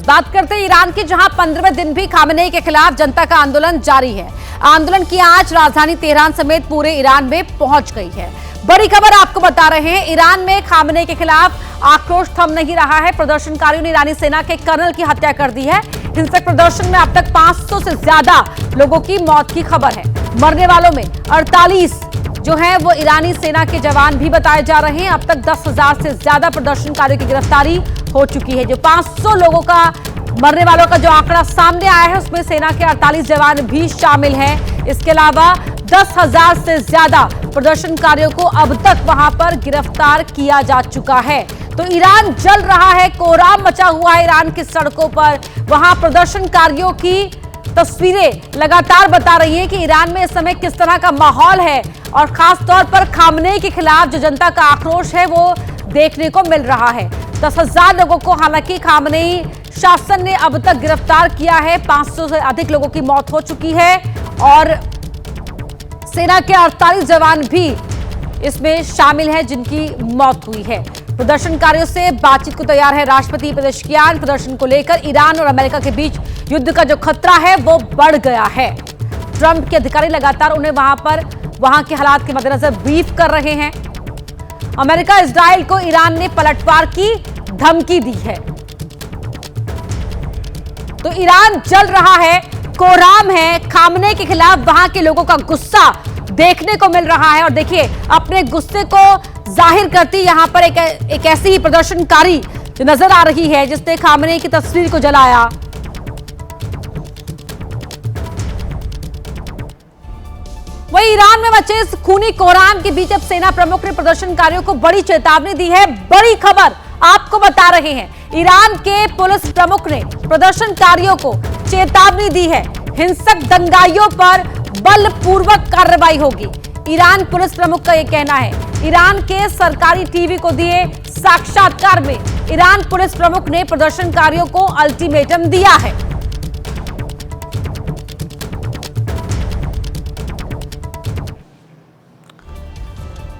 बात करते हैं ईरान की, जहां 15वें दिन भी खामेनेई के खिलाफ जनता का आंदोलन जारी है। आंदोलन की आंच राजधानी तेहरान समेत पूरे ईरान में पहुंच गई है। बड़ी खबर आपको बता रहे हैं, ईरान में खामेनेई के खिलाफ आक्रोश थम नहीं रहा है। प्रदर्शनकारियों ने ईरानी सेना के कर्नल की हत्या कर दी है। हिंसक प्रदर्शन में अब तक 500 से ज्यादा लोगों की मौत की खबर है। मरने वालों में 48 जो है वो ईरानी सेना के जवान भी बताए जा रहे हैं। अब तक 10,000 से ज्यादा प्रदर्शनकारियों की गिरफ्तारी हो चुकी है। जो 500 लोगों का मरने वालों का जो आंकड़ा सामने आया है, उसमें सेना के 48 जवान भी शामिल हैं। इसके अलावा 10,000 से ज्यादा प्रदर्शनकारियों को अब तक वहां पर गिरफ्तार किया जा चुका है। तो ईरान जल रहा है, कोहराम मचा हुआ है ईरान की सड़कों पर। वहां प्रदर्शनकारियों की तस्वीरें लगातार बता रही हैं कि ईरान में इस समय किस तरह का माहौल है, और खास तौर पर खामेनेई के खिलाफ जो जनता का आक्रोश है वो देखने को मिल रहा है। 10,000 लोगों को हालांकि खामेनेई शासन ने अब तक गिरफ्तार किया है। 500 से अधिक लोगों की मौत हो चुकी है और सेना के 48 जवान भी इसमें शामिल हैं जिनकी मौत हुई है। प्रदर्शनकारियों से बातचीत को तैयार है राष्ट्रपति पेजेश्कियान। प्रदर्शन को लेकर ईरान और अमेरिका के बीच युद्ध का जो खतरा है वो बढ़ गया है। ट्रंप के अधिकारी लगातार उन्हें वहां के हालात के मद्देनजर ब्रीफ कर रहे हैं। अमेरिका इजराइल को ईरान ने पलटवार की धमकी दी है। तो ईरान जल रहा है, कोहराम है। खामेनेई के खिलाफ वहां के लोगों का गुस्सा देखने को मिल रहा है। और देखिए, अपने गुस्से को जाहिर करती यहां पर एक ऐसी ही प्रदर्शनकारी जो नजर आ रही है जिसने खामेनेई की तस्वीर को जलाया। वहीं ईरान में मचे इस खूनी कोहराम के बीच अब सेना प्रमुख ने प्रदर्शनकारियों को बड़ी चेतावनी दी है। बड़ी खबर आपको बता रहे हैं, ईरान के पुलिस प्रमुख ने प्रदर्शनकारियों को चेतावनी दी है। हिंसक दंगाइयों पर बलपूर्वक कार्रवाई होगी। ईरान पुलिस प्रमुख का यह कहना है। ईरान के सरकारी टीवी को दिए साक्षात्कार में ईरान पुलिस प्रमुख ने प्रदर्शनकारियों को अल्टीमेटम दिया है।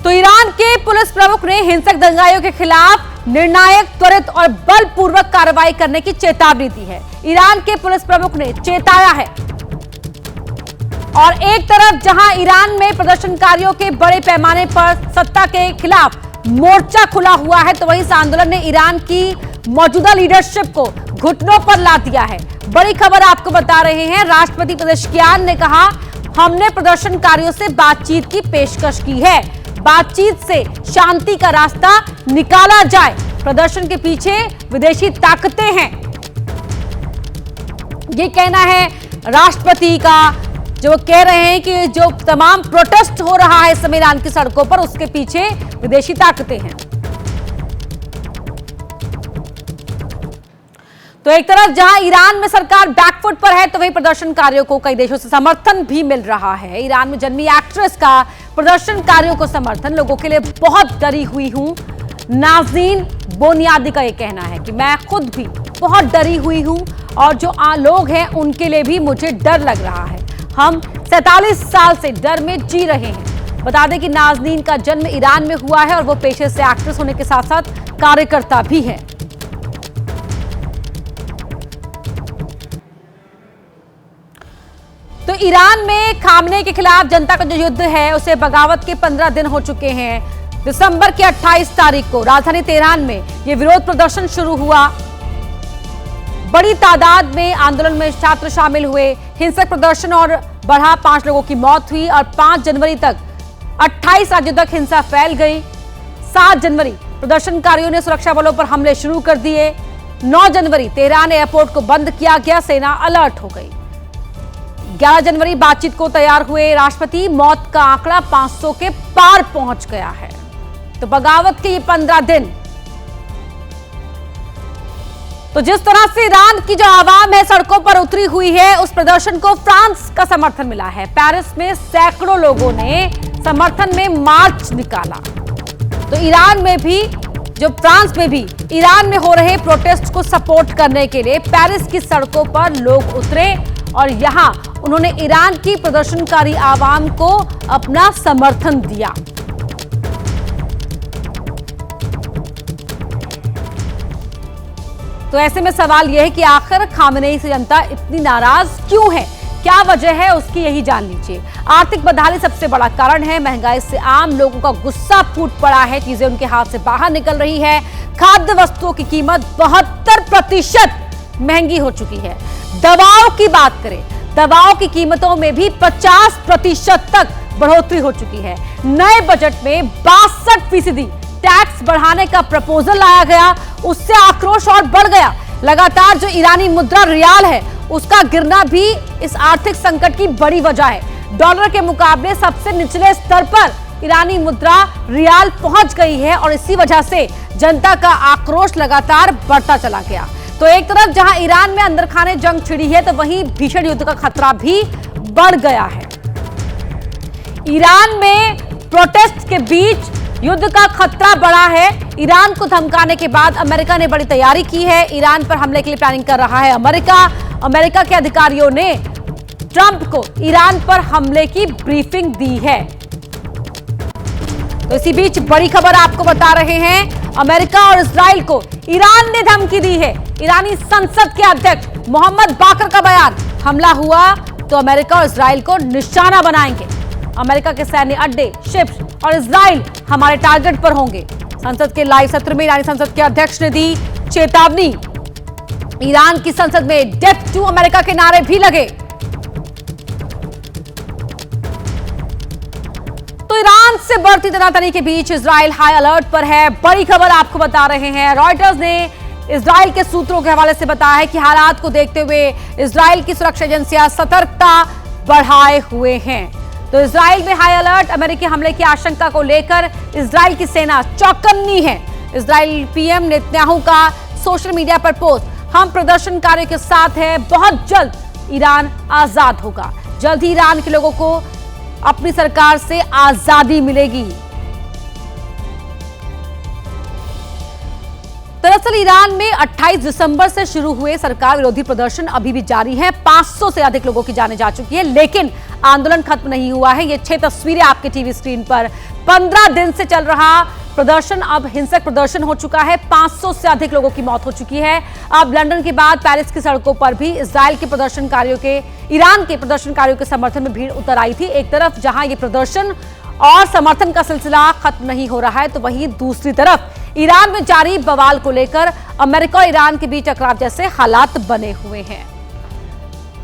तो ईरान के पुलिस प्रमुख ने हिंसक दंगाइयों के खिलाफ निर्णायक, त्वरित और बलपूर्वक कार्रवाई करने की चेतावनी दी है। ईरान के पुलिस प्रमुख ने चेताया है। और एक तरफ जहां ईरान में प्रदर्शनकारियों के बड़े पैमाने पर सत्ता के खिलाफ मोर्चा खुला हुआ है, तो वहीं इस आंदोलन ने ईरान की मौजूदा लीडरशिप को घुटनों पर ला दिया है। बड़ी खबर आपको बता रहे हैं, राष्ट्रपति पेजेश्कियान ने कहा, हमने प्रदर्शनकारियों से बातचीत की पेशकश की है। बातचीत से शांति का रास्ता निकाला जाए। प्रदर्शन के पीछे विदेशी ताकतें हैं, ये कहना है राष्ट्रपति का। जो कह रहे हैं कि जो तमाम प्रोटेस्ट हो रहा है इस समय ईरान की सड़कों पर, उसके पीछे विदेशी ताकतें हैं। तो एक तरफ जहां ईरान में सरकार बैकफुट पर है, तो वहीं प्रदर्शनकारियों को कई देशों से समर्थन भी मिल रहा है। ईरान में जन्मी एक्ट्रेस का प्रदर्शनकारियों को समर्थन, लोगों के लिए बहुत डरी हुई हूं। नाज़नीन बोनियादी का यह कहना है कि मैं खुद भी बहुत डरी हुई हूं और जो लोग हैं उनके लिए भी मुझे डर लग रहा है। हम 47 साल से डर में जी रहे हैं। बता दें कि नाज़नीन का जन्म ईरान में हुआ है और वो पेशे से एक्ट्रेस होने के साथ साथ कार्यकर्ता भी है। तो ईरान में खामेनेई के खिलाफ जनता का जो युद्ध है उसे बगावत के 15 दिन हो चुके हैं। दिसंबर की 28 तारीख को राजधानी तेहरान में यह विरोध प्रदर्शन शुरू हुआ। बड़ी तादाद में आंदोलन में छात्र शामिल हुए। हिंसक प्रदर्शन और बढ़ा, 5 लोगों की मौत हुई और 5 जनवरी तक 28 राज्यों तक हिंसा फैल गई। 7 जनवरी प्रदर्शनकारियों ने सुरक्षा बलों पर हमले शुरू कर दिए। 9 जनवरी तेहरान एयरपोर्ट को बंद किया गया, सेना अलर्ट हो गई। 11 जनवरी बातचीत को तैयार हुए राष्ट्रपति, मौत का आंकड़ा 500 के पार पहुंच गया है। तो बगावत के ये 15 दिन, तो जिस तरह से ईरान की जो आवाम है सड़कों पर उतरी हुई है, उस प्रदर्शन को फ्रांस का समर्थन मिला है। पेरिस में सैकड़ों लोगों ने समर्थन में मार्च निकाला। तो ईरान में भी, जो फ्रांस में भी ईरान में हो रहे प्रोटेस्ट को सपोर्ट करने के लिए पेरिस की सड़कों पर लोग उतरे और यहां उन्होंने ईरान की प्रदर्शनकारी आवाम को अपना समर्थन दिया। तो ऐसे में सवाल यह है कि आखिर खामनेई से जनता इतनी नाराज क्यों है, क्या वजह है, उसकी यही जान लीजिए। आर्थिक बदहाली सबसे बड़ा कारण है। महंगाई से आम लोगों का गुस्सा फूट पड़ा है, चीजें उनके हाथ से बाहर निकल रही है। खाद्य वस्तुओं की कीमत 72% महंगी हो चुकी है। दवाओं की बात करें, दवाओं की कीमतों में भी 50% तक बढ़ोतरी हो चुकी है। नए बजट में 62% टैक्स बढ़ाने का प्रपोजल लाया गया, उससे आक्रोश और बढ़ गया। लगातार जो ईरानी मुद्रा रियाल है उसका गिरना भी इस आर्थिक संकट की बड़ी वजह है। डॉलर के मुकाबले सबसे निचले स्तर पर ईरानी मुद्रा रियाल पहुंच गई है और इसी वजह से जनता का आक्रोश लगातार बढ़ता चला गया। तो एक तरफ जहां ईरान में अंदर खाने जंग छिड़ी है, तो वहीं भीषण युद्ध का खतरा भी बढ़ गया है। ईरान में प्रोटेस्ट के बीच युद्ध का खतरा बढ़ा है। ईरान को धमकाने के बाद अमेरिका ने बड़ी तैयारी की है। ईरान पर हमले के लिए प्लानिंग कर रहा है अमेरिका। अमेरिका के अधिकारियों ने ट्रंप को ईरान पर हमले की ब्रीफिंग दी है। तो इसी बीच बड़ी खबर आपको बता रहे हैं, अमेरिका और इजराइल को ईरान ने धमकी दी है। ईरानी संसद के अध्यक्ष मोहम्मद बाकर का बयान, हमला हुआ तो अमेरिका और इजराइल को निशाना बनाएंगे। अमेरिका के सैन्य अड्डे, शिप्स और इजराइल हमारे टारगेट पर होंगे। संसद के लाइव सत्र में ईरानी संसद के अध्यक्ष ने दी चेतावनी। ईरान की संसद में डेथ टू अमेरिका के नारे भी लगे। तो ईरान से बढ़ती तनातनी के बीच इजराइल हाई अलर्ट पर है। बड़ी खबर आपको बता रहे हैं, रॉयटर्स ने इजराइल के सूत्रों के हवाले से बताया है कि हालात को देखते हुए इजराइल की सुरक्षा एजेंसियां सतर्कता बढ़ाए हुए हैं। तो इजराइल में हाई अलर्ट, अमेरिकी हमले की आशंका को लेकर इजराइल की सेना चौकन्नी है। इजराइल पीएम नेतन्याहू का सोशल मीडिया पर पोस्ट, हम प्रदर्शनकारियों के साथ हैं, बहुत जल्द ईरान आजाद होगा। जल्द ही ईरान के लोगों को अपनी सरकार से आजादी मिलेगी। दरअसल ईरान में 28 दिसंबर से शुरू हुए सरकार विरोधी प्रदर्शन अभी भी जारी है। 500 से अधिक लोगों की जानें जा चुकी है, लेकिन आंदोलन खत्म नहीं हुआ है। ये 6 तस्वीरें आपके टीवी स्क्रीन पर। 15 दिन से चल रहा प्रदर्शन अब हिंसक प्रदर्शन हो चुका है। 500 से अधिक लोगों की मौत हो चुकी है। अब लंदन के बाद पेरिस की सड़कों पर भी ईरान के प्रदर्शनकारियों के समर्थन में भीड़ उतर आई थी। एक तरफ जहां ये प्रदर्शन और समर्थन का सिलसिला खत्म नहीं हो रहा है, तो वहीं दूसरी तरफ ईरान में जारी बवाल को लेकर अमेरिका और ईरान के बीच टकराव जैसे हालात बने हुए हैं।